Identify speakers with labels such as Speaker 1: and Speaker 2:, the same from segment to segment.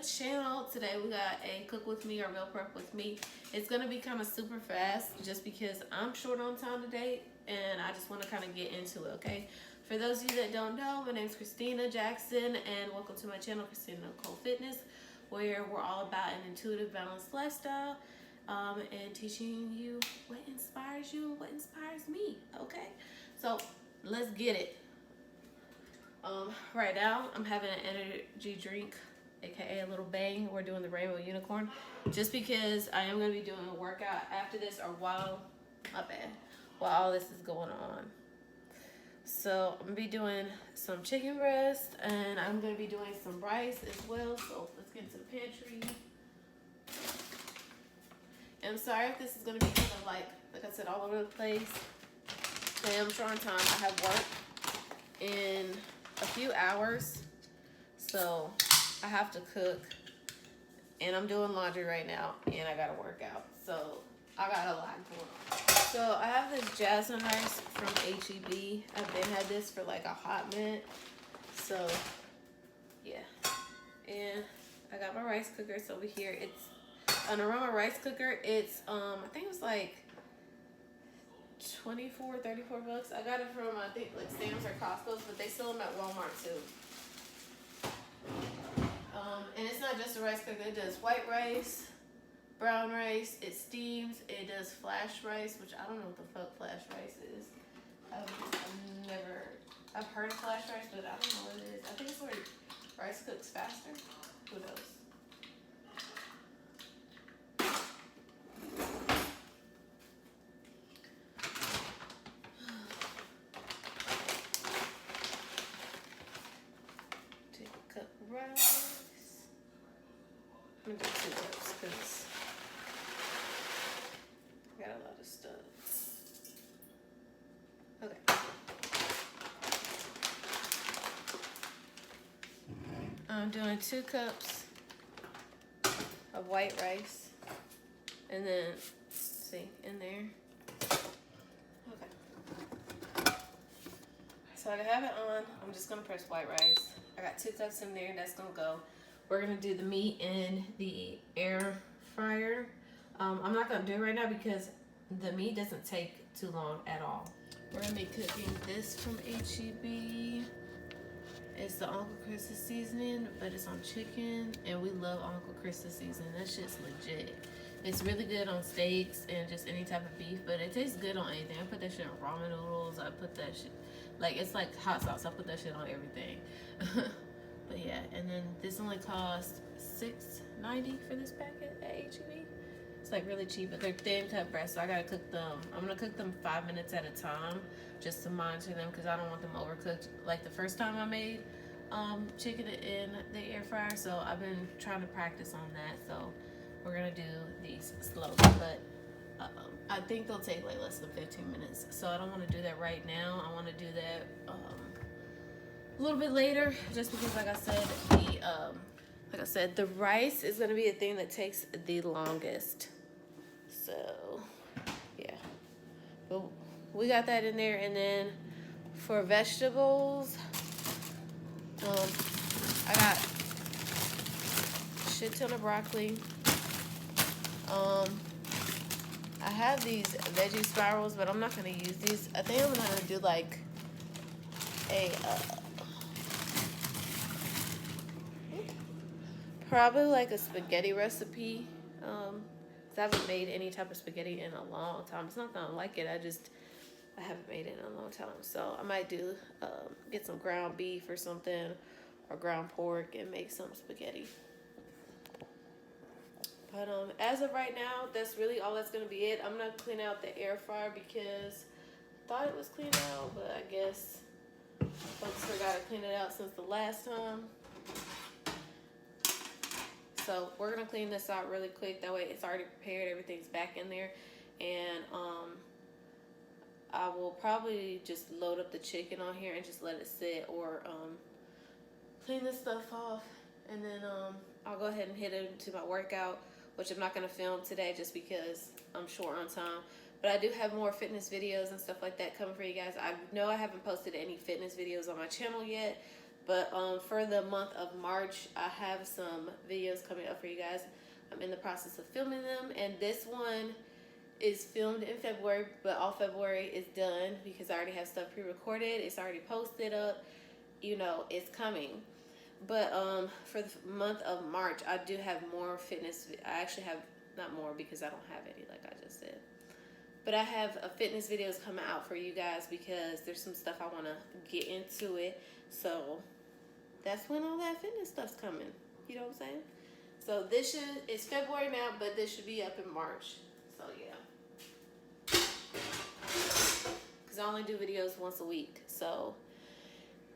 Speaker 1: channel. Today we got a cook with me or meal prep with me. It's gonna be kind of super fast just because I'm short on time today and I just want to kind of get into it, okay? For those of you that don't know, my name's Christina Jackson and welcome to my channel, Christina Nicole Fitness, where we're all about an intuitive, balanced lifestyle and teaching you what inspires you and what inspires me, okay? So let's get it. Right now I'm having an energy drink, aka a little bang. We're doing the Rainbow Unicorn just because I am going to be doing a workout after this, or while all this is going on. So I'm going to be doing some chicken breast and I'm going to be doing some rice as well. So let's get into the pantry. And I'm sorry if this is going to be kind of like I said, all over the place. I am short on time. I have work in a few hours, so I have to cook, and I'm doing laundry right now, and I gotta work out, so I got a lot going on. So I have this jasmine rice from H-E-B. I've been had this for like a hot minute, so yeah. And I got my rice cooker. So over here, it's an Aroma rice cooker. It's I think it was like 24, 34 bucks. I got it from I think like Sam's or Costco's, but they sell them at Walmart too. And it's not just a rice cooker. It does white rice, brown rice. It steams. It does flash rice, which I don't know what the fuck flash rice is. I've heard of flash rice, but I don't know what it is. I think it's where rice cooks faster. Who knows? Rice. I'm gonna do 2 cups because I got a lot of stuff. Okay. I'm doing 2 cups of white rice, and then see in there. Okay. So I have it on. I'm just gonna press white rice. I got 2 cups in there. That's gonna go. We're gonna do the meat in the air fryer. I'm not gonna do it right now because the meat doesn't take too long at all. We're gonna be cooking this from H-E-B. It's the Uncle Chris's seasoning, but it's on chicken, and we love Uncle Chris's seasoning. That shit's legit. It's really good on steaks and just any type of beef, but it tastes good on anything. I put that shit on ramen noodles. I put that shit, like, it's like hot sauce. I put that shit on everything. But yeah, and then this only cost $6.90 for this packet at H-E-B. It's like really cheap, but they're thin cut breasts, so I gotta cook them. I'm gonna cook them 5 minutes at a time just to monitor them because I don't want them overcooked like the first time I made chicken in the air fryer. So I've been trying to practice on that. So we're gonna do these slowly, but I think they'll take like less than 15 minutes. So I don't want to do that right now. I want to do that a little bit later, just because, like I said, the rice is gonna be a thing that takes the longest. So yeah, but we got that in there. And then for vegetables, I got a shit ton of broccoli. I have these veggie spirals, but I'm not gonna use these. I think I'm gonna do like a probably like a spaghetti recipe. I haven't made any type of spaghetti in a long time. It's not that I don't like it. I haven't made it in a long time. So I might do get some ground beef or something, or ground pork, and make some spaghetti. But as of right now, that's really all that's gonna be it. I'm gonna clean out the air fryer because I thought it was cleaned out, but I guess folks forgot to clean it out since the last time. So we're gonna clean this out really quick. That way it's already prepared. Everything's back in there. And I will probably just load up the chicken on here and just let it sit, or clean this stuff off. And then I'll go ahead and hit into my workout, which I'm not gonna film today just because I'm short on time. But I do have more fitness videos and stuff like that coming for you guys. I know I haven't posted any fitness videos on my channel yet, But for the month of March, I have some videos coming up for you guys. I'm in the process of filming them, and this one is filmed in February, but all February is done because I already have stuff pre-recorded. It's already posted up. You know, it's coming. But for the month of March, I do have more fitness. I actually have, not more because I don't have any, like I just said. But I have fitness videos coming out for you guys because there's some stuff I want to get into it. So that's when all that fitness stuff's coming. You know what I'm saying? So it's February now, but this should be up in March. So yeah. Because I only do videos once a week. So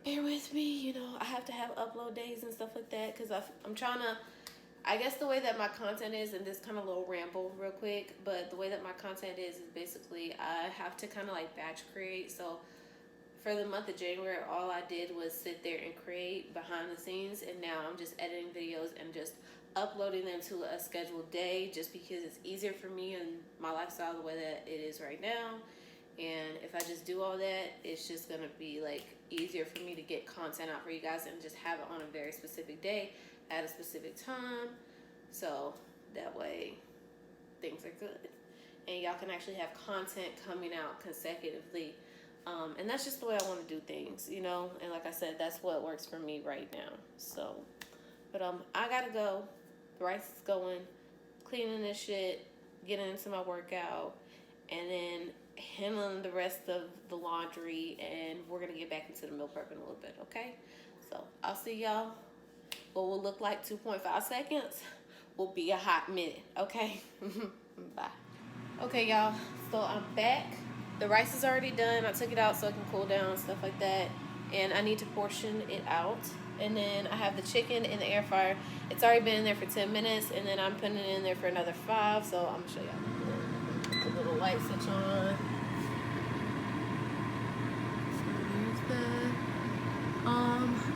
Speaker 1: bear with me. You know, I have to have upload days and stuff like that because I'm trying to, I guess the way that my content is, and this kind of little ramble real quick, but the way that my content is basically I have to kind of like batch create. So for the month of January, all I did was sit there and create behind the scenes, and now I'm just editing videos and just uploading them to a scheduled day just because it's easier for me and my lifestyle the way that it is right now. And if I just do all that, it's just gonna be like easier for me to get content out for you guys and just have it on a very specific day at a specific time, so that way things are good and y'all can actually have content coming out consecutively. And that's just the way I want to do things, you know. And like I said, that's what works for me right now. So, but I gotta go. The rice is going, cleaning this shit, getting into my workout, and then handling the rest of the laundry. And we're gonna get back into the meal prep in a little bit, okay? So I'll see y'all. What will look like 2.5 seconds will be a hot minute, okay? Bye. Okay, y'all. So I'm back. The rice is already done. I took it out so it can cool down and stuff like that. And I need to portion it out. And then I have the chicken in the air fryer. It's already been in there for 10 minutes. And then I'm putting it in there for another 5. So I'm going to show y'all. Put the little light switch on. So there's that.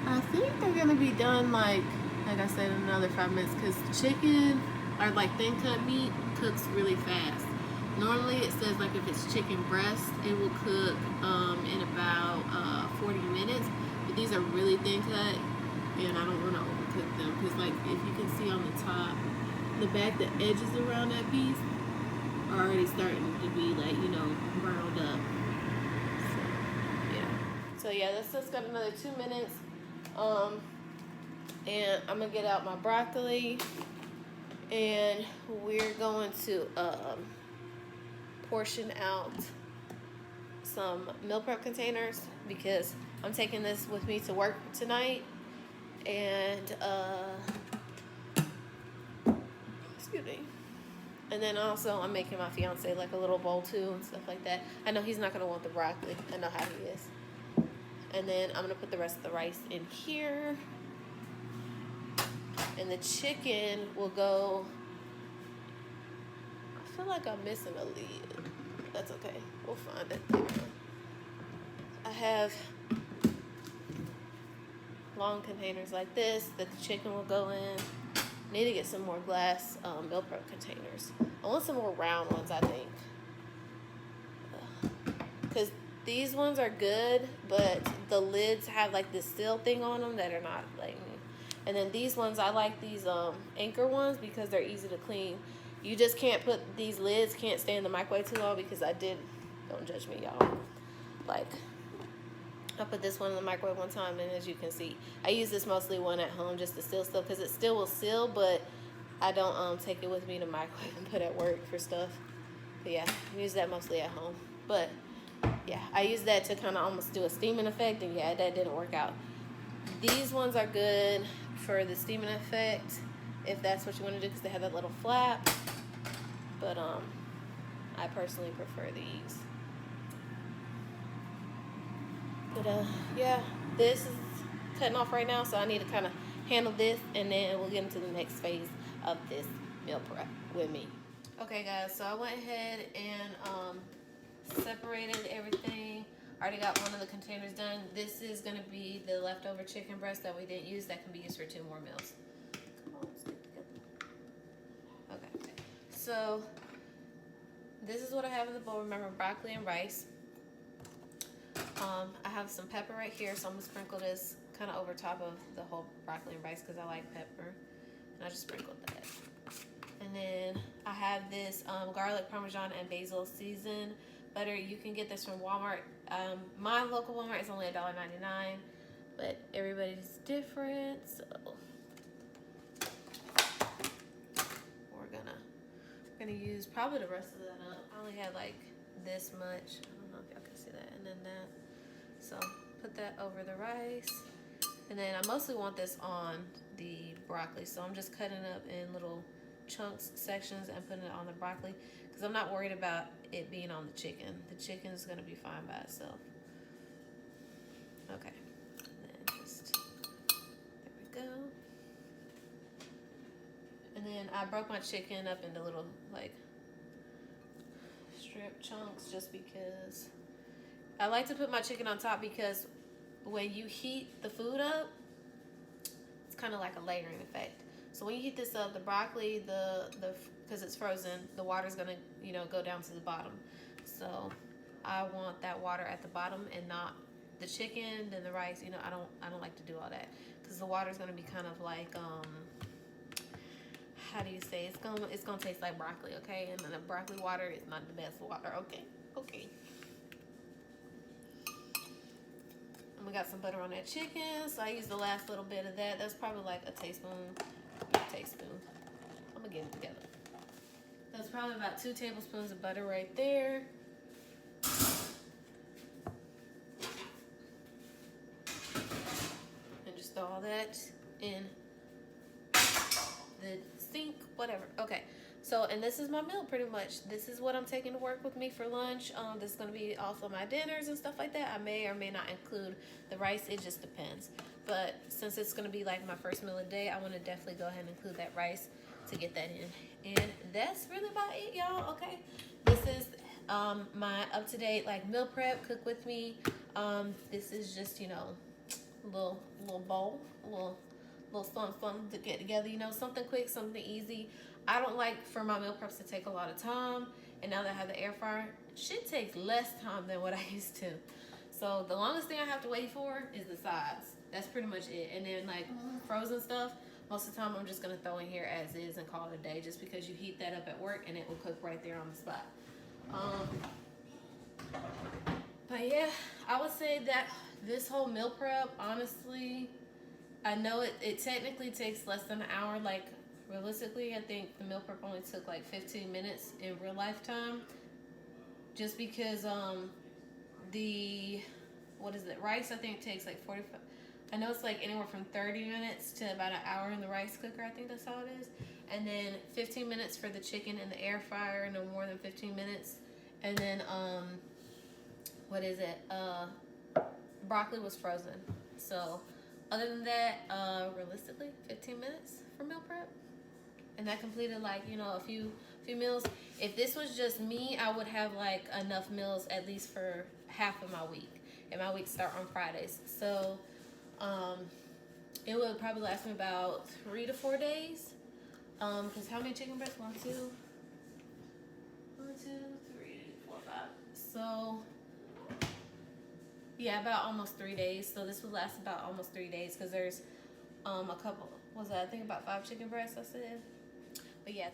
Speaker 1: I think they're going to be done like I said, in another 5 minutes. Because chicken or like thin cut meat cooks really fast. Normally it says like if it's chicken breast, it will cook in about 40 minutes. But these are really thin cut, and I don't want to overcook them because like if you can see on the top, the back, the edges around that piece are already starting to be like, you know, browned up. So yeah. So yeah, this just got another 2 minutes. And I'm gonna get out my broccoli, and we're going to portion out some meal prep containers because I'm taking this with me to work tonight. And excuse me. And then also I'm making my fiance like a little bowl too and stuff like that. I know he's not gonna want the broccoli. I know how he is. And then I'm gonna put the rest of the rice in here. And the chicken will go. I feel like I'm missing a lid. That's okay. We'll find it later. I have long containers like this that the chicken will go in. Need to get some more glass meal prep containers. I want some more round ones, I think. Because these ones are good, but the lids have like this seal thing on them that are not like. And then these ones, I like these Anchor ones because they're easy to clean. You just can't put these lids, can't stay in the microwave too long because I did, don't judge me, y'all. Like, I put this one in the microwave one time, and as you can see, I use this mostly one at home just to seal stuff because it still will seal, but I don't take it with me to microwave and put at work for stuff. But yeah, I use that mostly at home. But yeah, I use that to kind of almost do a steaming effect, and yeah, that didn't work out. These ones are good for the steaming effect if that's what you want to do because they have that little flap. But I personally prefer these. But yeah, this is cutting off right now, so I need to kind of handle this, and then we'll get into the next phase of this meal prep with me. Okay, guys, so I went ahead and separated everything. I already got one of the containers done. This is going to be the leftover chicken breast that we didn't use that can be used for 2 more meals. Come on, stick together. Okay, so this is what I have in the bowl. Remember, broccoli and rice. I have some pepper right here, so I'm gonna sprinkle this kind of over top of the whole broccoli and rice because I like pepper, and I just sprinkled that. And then I have this garlic parmesan and basil seasoned butter. You can get this from Walmart. My local Walmart is only $1.99, but everybody's different, so we're gonna use probably the rest of that up. I only had like this much. I don't know if y'all can see that, and then that. So put that over the rice, and then I mostly want this on the broccoli, so I'm just cutting up in little chunks, sections, and putting it on the broccoli because I'm not worried about it being on the chicken. The chicken is gonna be fine by itself. Okay, and then just there we go. And then I broke my chicken up into little like strip chunks just because I like to put my chicken on top because when you heat the food up, it's kind of like a layering effect. So when you heat this up, the broccoli, because it's frozen, the water's gonna, go down to the bottom. So I want that water at the bottom and not the chicken, then the rice. I don't like to do all that because the water's gonna be kind of like, how do you say? It's gonna taste like broccoli, okay? And then the broccoli water is not the best water, okay? Okay. And we got some butter on that chicken, so I used the last little bit of that. That's probably like a teaspoon. I'm gonna get it together. That's probably about 2 tablespoons of butter right there. And just throw all that in the sink, whatever. Okay, so, and this is my meal pretty much. This is what I'm taking to work with me for lunch. This is gonna be also my dinners and stuff like that. I may or may not include the rice, it just depends. But since it's gonna be like my first meal of the day, I wanna definitely go ahead and include that rice to get that in. And that's really about it, y'all, okay? This is my up-to-date like meal prep, cook with me. This is just, a little bowl, a little something to get together, something quick, something easy. I don't like for my meal preps to take a lot of time, and now that I have the air fryer, shit takes less time than what I used to. So the longest thing I have to wait for is the sides. That's pretty much it. And then like frozen stuff, most of the time I'm just gonna throw in here as is and call it a day, just because you heat that up at work and it will cook right there on the spot. But yeah, I would say that this whole meal prep, honestly, I know it technically takes less than an hour. Like realistically, I think the meal prep only took like 15 minutes in real life time, just because the rice I think takes like 45. I know it's like anywhere from 30 minutes to about an hour in the rice cooker. I think that's how it is. And then 15 minutes for the chicken in the air fryer, no more than 15 minutes. And then broccoli was frozen. So other than that, realistically, 15 minutes for meal prep. And that completed like, a few meals. If this was just me, I would have like enough meals at least for half of my week. And my weeks start on Fridays. So it would probably last me about 3 to 4 days. Because how many chicken breasts? 1, 2, 3, 4, 5. So yeah, about almost 3 days. So this would last about almost 3 days because there's a couple. I think about 5 chicken breasts I said. But yeah,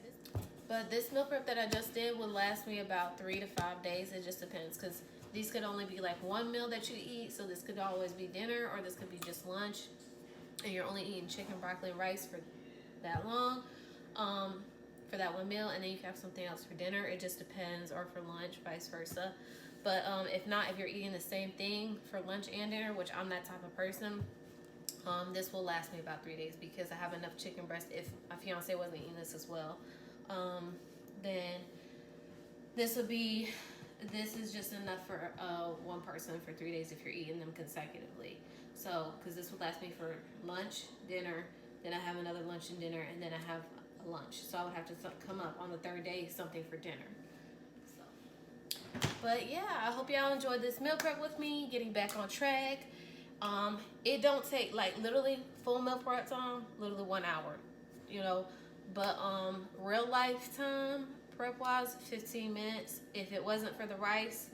Speaker 1: this meal prep that I just did would last me about 3 to 5 days. It just depends because these could only be like one meal that you eat. So this could always be dinner, or this could be just lunch, and you're only eating chicken, broccoli, and rice for that long, for that one meal, and then you can have something else for dinner. It just depends, or for lunch, vice versa. But if not, if you're eating the same thing for lunch and dinner, which I'm that type of person, this will last me about 3 days because I have enough chicken breast. If my fiance wasn't eating this as well, then this is just enough for one person for 3 days if you're eating them consecutively. So, because this would last me for lunch, dinner, then I have another lunch and dinner, and then I have a lunch. So I would have to come up on the 3rd day something for dinner. But yeah, I hope y'all enjoyed this meal prep with me, getting back on track. It don't take like literally full meal prep time, literally 1 hour, but real life time prep wise 15 minutes. If it wasn't for the rice,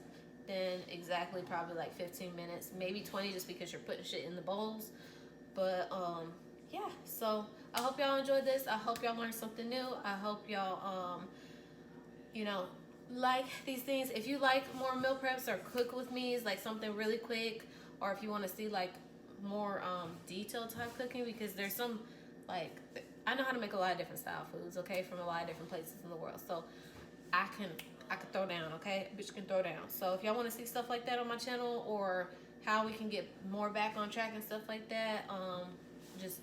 Speaker 1: than exactly probably like 15 minutes, maybe 20, just because you're putting shit in the bowls. But yeah, so I hope y'all enjoyed this. I hope y'all learned something new. I hope y'all you know, like these things. If you like more meal preps or cook with me, it's like something really quick, or if you want to see like more detailed type cooking, because there's some like, I know how to make a lot of different style foods, okay, from a lot of different places in the world. So I can throw down, okay? Bitch can throw down. So if y'all want to see stuff like that on my channel, or how we can get more back on track and stuff like that, just,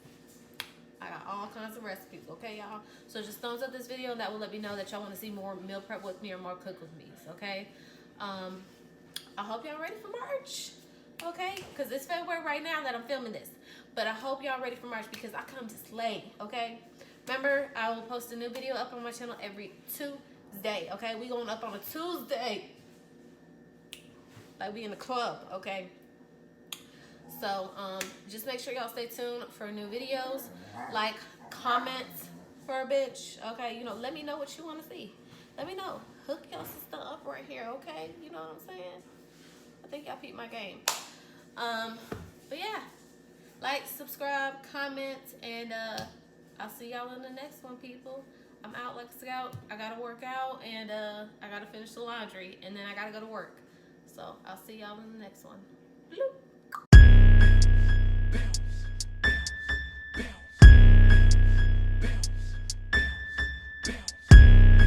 Speaker 1: I got all kinds of recipes, okay, y'all? So just thumbs up this video, and that will let me know that y'all want to see more meal prep with me or more cook with me, okay? I hope y'all ready for March, okay? Because it's February right now that I'm filming this. But I hope y'all ready for March, because I come to slay, okay? Remember, I will post a new video up on my channel every Tuesday, okay? We going up on a Tuesday. Like we in the club, okay? So just make sure y'all stay tuned for new videos. Like, comment for a bitch, okay? You know, let me know what you want to see. Let me know. Hook your sister up right here, okay? You know what I'm saying? I think y'all peeped my game. But yeah, like, subscribe, comment, and I'll see y'all in the next one, people. I'm out like a scout. I gotta work out, and I gotta finish the laundry, and then I gotta go to work. So I'll see y'all in the next one. Bloop.